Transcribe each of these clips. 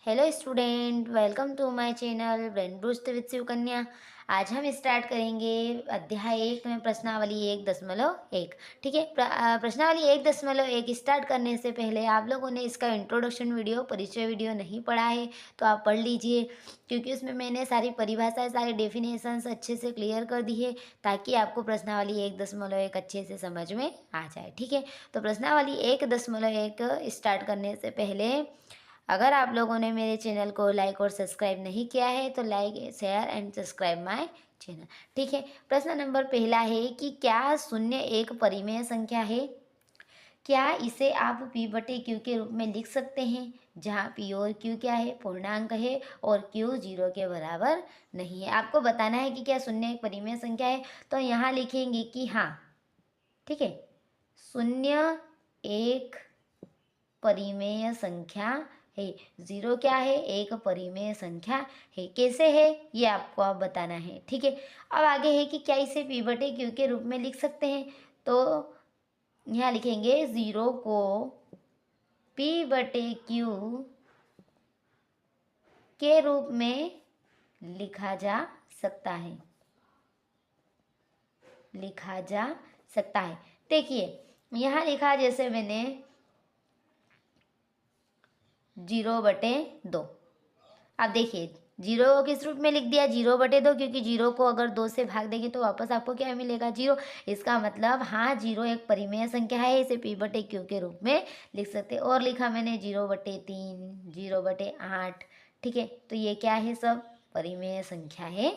Hello student, welcome to my channel brain boost with Shivkanya. आज हम start करेंगे अध्याय 1 में प्रश्नावली 1.1। ठीक है। प्रश्नावली 1.1 स्टार्ट करने से पहले आप लोगों ने इसका इंट्रोडक्शन वीडियो, परिचय वीडियो नहीं पढ़ा है तो आप पढ़ लीजिए, क्योंकि उसमें मैंने सारी परिभाषाएं, सारी डेफिनेशंस अच्छे से क्लियर कर दी है ताकि आपको प्रश्नावली 1.1 अच्छे से समझ में आ जाए। ठीक है। तो प्रश्नावली 1.1 स्टार्ट करने से पहले अगर आप लोगों ने मेरे चैनल को लाइक और सब्सक्राइब नहीं किया है तो like, share and subscribe my channel. ठीक है। प्रश्न नंबर पहला है कि क्या शून्य एक परिमेय संख्या है? क्या इसे आप पी बटे क्यू के रूप में लिख सकते हैं, जहाँ पी और क्यू क्या है, पूर्णांक है और क्यू 0 के बराबर नहीं है। आपको बताना है कि क्या शून्य एक परिमेय संख्या है, तो यहाँ लिखेंगे कि हाँ। ठीक है। शून्य एक परिमेय संख्या है। 0 क्या है? एक परिमेय संख्या है। कैसे है ये आपको अब बताना है। ठीक है। अब आगे है कि क्या इसे पी बटे क्यू के रूप में लिख सकते हैं, तो यहाँ लिखेंगे 0 को पी बटे क्यू के रूप में लिखा जा सकता है, लिखा जा सकता है। देखिए यहाँ लिखा, जैसे मैंने 0/2। अब देखिए 0 किस रूप में लिख दिया? 0/2, क्योंकि 0 को अगर 2 से भाग देंगे तो वापस आपको क्या मिलेगा? 0। इसका मतलब हाँ, 0 एक परिमेय संख्या है, इसे पी बटे क्यू के रूप में लिख सकते हैं। और लिखा मैंने 0/3, 0/8। ठीक है। तो ये क्या है? सब परिमेय संख्या है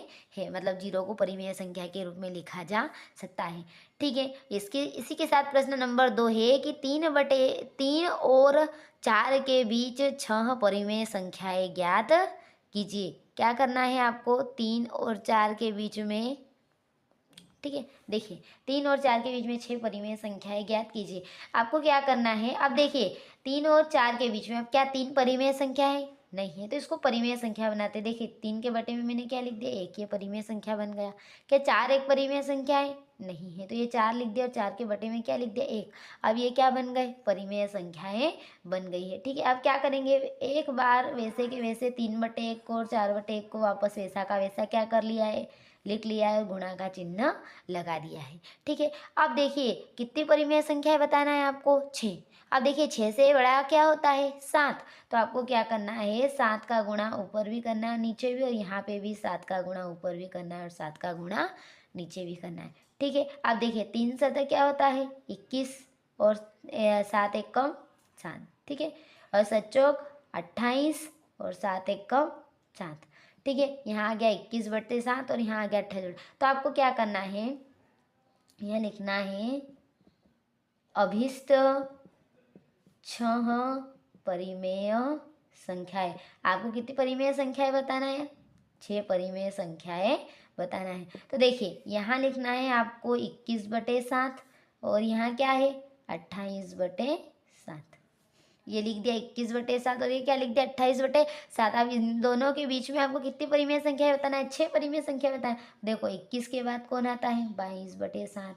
मतलब 0 को परिमेय संख्या के रूप में लिखा जा सकता है। ठीक है। इसी के साथ प्रश्न नंबर 2 है कि 3/3 और 4 के बीच 6 परिमेय संख्याएं ज्ञात कीजिए। क्या करना है आपको? 3 और 4 के बीच में, ठीक है, देखिए 3 और 4 के बीच में 6 परिमेय संख्याएं ज्ञात कीजिए। आपको क्या करना है? अब देखिए 3 और 4 के बीच में, अब क्या 3 परिमेय संख्या है? नहीं है, तो इसको परिमेय संख्या बनाते। देखिए 3 के बटे में मैंने क्या लिख दिया? 1। ये परिमेय संख्या बन गया। क्या 4 एक परिमेय संख्या है? नहीं है, तो ये 4 लिख दिया और 4 के बटे में क्या लिख दिया? 1। अब ये क्या बन गए? परिमेय संख्याएं बन गई है। ठीक है। अब क्या करेंगे? एक बार वैसे के वैसे 3/1 को और 4/1 को वापस वैसा का वैसा क्या कर लिया है? लिख लिया है और गुणा का चिन्ह लगा दिया है। ठीक है। अब देखिए कितनी परिमेय संख्या है बताना है आपको? 6। अब देखिए 6 से बड़ा क्या होता है? 7। तो आपको क्या करना है? 7 का गुणा ऊपर भी करना है, नीचे भी, और यहाँ पे भी 7 का गुणा ऊपर भी करना है और 7 का गुणा नीचे भी करना है। ठीक है। अब देखिए 3 7 क्या होता है? 21, और 7 1 कम 7। ठीक है। और 7 चौक 28 और 7 1 कम 7। ठीक है। यहाँ आ गया 21/7 और यहाँ आ गया 28। तो आपको क्या करना है? यह लिखना है अभिष्ट 6 परिमेय संख्याएं। आपको कितनी परिमेय संख्याएं बताना है? 6 परिमेय संख्याएं बताना है। तो देखिए यहाँ लिखना है आपको 21/7 और यहाँ क्या है? 28/7। ये लिख दिया 21/7 और ये क्या लिख दिया? 28/7। अब इन दोनों के बीच में आपको कितनी परिमेय संख्या बताना है? 6 परिमेय संख्या बताना है। देखो 21 के बाद कौन आता है? 22/7,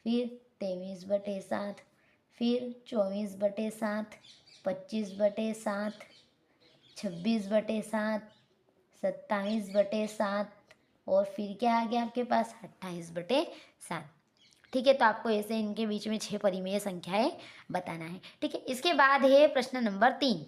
फिर 23/7, फिर 24/7, 25/7, 26/7, 27/7, और फिर क्या आ गया आपके पास? 28/7। ठीक है। तो आपको ऐसे इनके बीच में 6 परिमेय संख्याएं बताना है। ठीक है। इसके बाद है प्रश्न नंबर 3।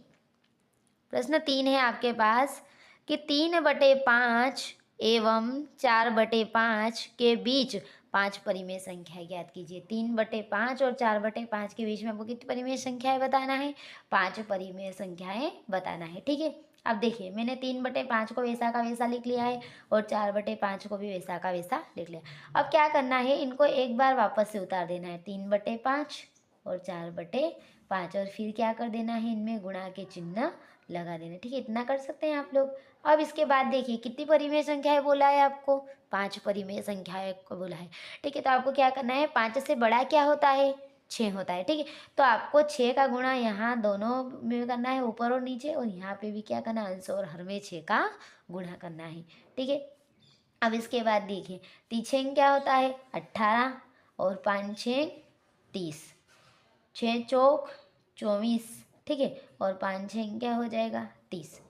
प्रश्न 3 है आपके पास कि 3/5 एवं 4/5 के बीच 5 परिमेय संख्या ज्ञात कीजिए। 3/5 और 4/5 के बीच में आपको कितनी परिमेय संख्याएं बताना है? 5 परिमेय संख्याएं बताना है। ठीक है। अब देखिए मैंने 3/5 को वैसा का वैसा लिख लिया है और 4/5 को भी वैसा का वैसा लिख लिया। अब क्या करना है? इनको एक बार वापस से उतार देना है। 3/5 और 4/5, और फिर क्या कर देना है? इनमें गुणा के चिन्ह लगा देना। ठीक है। इतना कर सकते हैं आप लोग। अब इसके बाद देखिए कितनी परिमेय संख्याएं बोला है आपको? 5 परिमेय संख्याएं को बोला है। ठीक है। तो आपको क्या करना है? 5 से बड़ा क्या होता है? 6 होता है। ठीक है। तो आपको 6 का गुणा यहाँ दोनों में करना है, ऊपर और नीचे, और यहाँ पे भी क्या करना है? अंश और हर में 6 का गुणा करना है। ठीक है। अब इसके बाद देखिए 3 क्या होता है? 18, और 5 6 30, 6 चौक 24। ठीक है। और 5 6 क्या हो जाएगा? 30।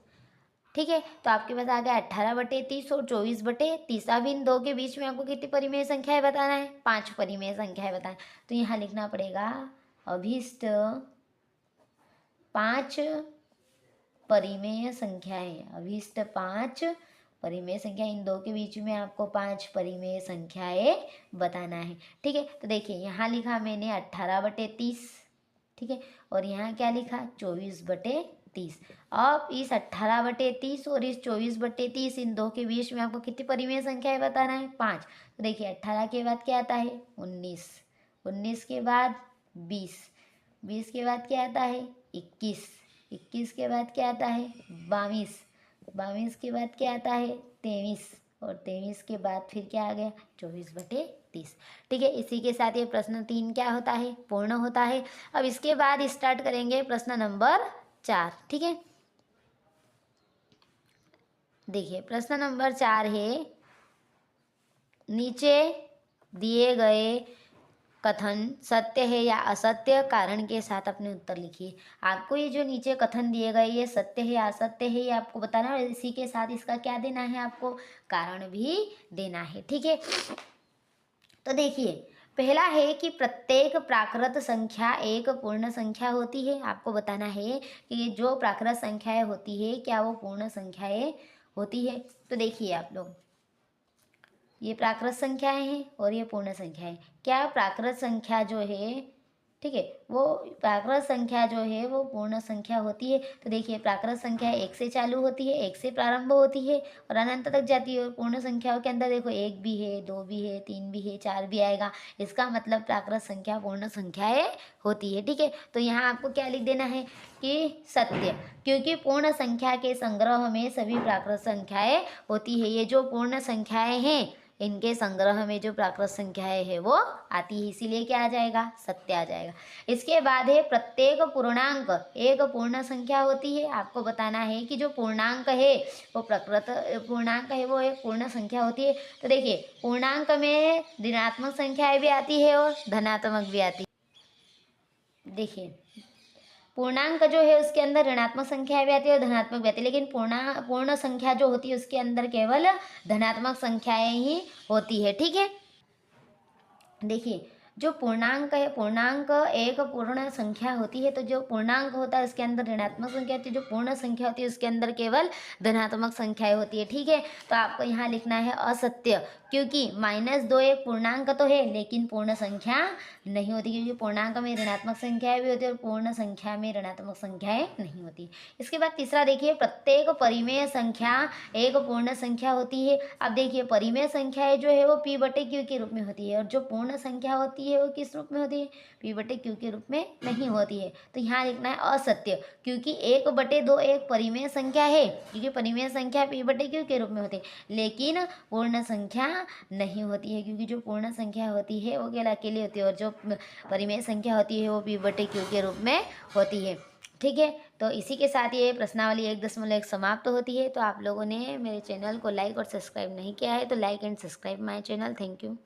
ठीक है। तो आपके पास आ गया 18/30 और 24/30। अब इन दो के बीच में आपको कितनी परिमेय संख्याएं बताना है, 5 परिमेय संख्याएं बताना है। तो यहाँ लिखना पड़ेगा अभिष्ट 5 परिमेय संख्याएं, अभिष्ट 5 परिमेय संख्या, इन दो के बीच में आपको 5 परिमेय संख्याएं बताना है। ठीक है। तो देखिए यहाँ लिखा मैंने 18/30, ठीक है, और यहाँ क्या लिखा 24/30। अब इस 18/30 और इस 24/30, इन दो के बीच में आपको कितनी परिमेय संख्याएं बताना है, 5। तो देखिए 18 के बाद क्या आता है 19, 19 के बाद 20, 20 के बाद क्या आता है 21, 21 के बाद क्या आता है 22, 22 के बाद क्या आता है 23, और 23 के बाद फिर क्या आ गया 24/30। ठीक है। इसी के साथ ये प्रश्न 3 क्या होता है, पूर्ण होता है। अब इसके बाद स्टार्ट करेंगे प्रश्न नंबर 4। ठीक है। देखिए प्रश्न नंबर 4 है, नीचे दिए गए कथन सत्य है या असत्य, कारण के साथ अपने उत्तर लिखिए। आपको ये जो नीचे कथन दिए गए ये सत्य है या असत्य है ये आपको बताना है, इसी के साथ इसका क्या देना है, आपको कारण भी देना है। ठीक है। तो देखिए पहला है कि प्रत्येक प्राकृत संख्या एक पूर्ण संख्या होती है। आपको बताना है कि जो प्राकृत संख्याएं होती है क्या वो पूर्ण संख्याएं होती है। तो देखिए आप लोग, ये प्राकृत संख्याएं हैं और ये पूर्ण संख्याएं। क्या प्राकृत संख्या जो है, ठीक है, वो प्राकृत संख्या जो है वो पूर्ण संख्या होती है। तो देखिए प्राकृत संख्या 1 से चालू होती है, 1 से प्रारंभ होती है और अनंत तक जाती है। और पूर्ण संख्याओं के अंदर देखो 1 भी है, 2 भी है, 3 भी है, 4 भी आएगा। इसका मतलब प्राकृत संख्या पूर्ण संख्याएं होती है। ठीक है। तो यहाँ आपको क्या लिख देना है कि सत्य, क्योंकि पूर्ण संख्या के संग्रह में सभी प्राकृत संख्याएं होती है। ये जो पूर्ण संख्याएं हैं इनके संग्रह में जो प्राकृत संख्याएं है वो आती है, इसीलिए क्या आ जाएगा सत्य आ जाएगा। इसके बाद है प्रत्येक पूर्णांक एक पूर्ण संख्या होती है। आपको बताना है कि जो पूर्णांक है वो प्राकृत पूर्णांक है वो एक पूर्ण संख्या होती है। तो देखिए पूर्णांक में ऋणात्मक संख्याएं भी आती है और धनात्मक भी आती है। देखिए पूर्णांक जो है उसके अंदर ऋणात्मक संख्या भी आती है और धनात्मक भी आती है, लेकिन पूर्ण संख्या जो होती है उसके अंदर केवल धनात्मक संख्याएं ही होती है। ठीक है। देखिए जो पूर्णांक है, पूर्णांक एक पूर्ण संख्या होती है। तो जो पूर्णांक होता है उसके अंदर ऋणात्मक संख्या होती है, जो पूर्ण संख्या होती है उसके अंदर केवल धनात्मक संख्याएं होती है। ठीक है। तो आपको यहाँ लिखना है असत्य, क्योंकि -2 एक पूर्णांक तो है लेकिन पूर्ण संख्या नहीं होती, क्योंकि पूर्णांक में ऋणात्मक संख्याएं भी होती है और पूर्ण संख्या में ऋणात्मक संख्याएं नहीं होती। इसके बाद तीसरा देखिए प्रत्येक परिमेय संख्या एक पूर्ण संख्या होती है। अब देखिए परिमेय संख्याएं जो है वो P/Q के रूप में होती है और जो पूर्ण संख्या होती है वो किस रूप में होती है, P/Q के रूप में नहीं होती है। तो यहाँ लिखना है असत्य, क्योंकि 1/2 एक परिमेय संख्या है, क्योंकि परिमेय संख्या P/Q के रूप में होती है, लेकिन पूर्ण संख्या नहीं होती है, क्योंकि जो पूर्ण संख्या होती है वो अकेले होती है और जो परिमेय संख्या होती है वो P/Q के रूप में होती है। ठीक है। तो इसी के साथ ये प्रश्नावली 1.1 समाप्त होती है। तो आप लोगों ने मेरे चैनल को लाइक और सब्सक्राइब नहीं किया है तो like and subscribe my channel. Thank you.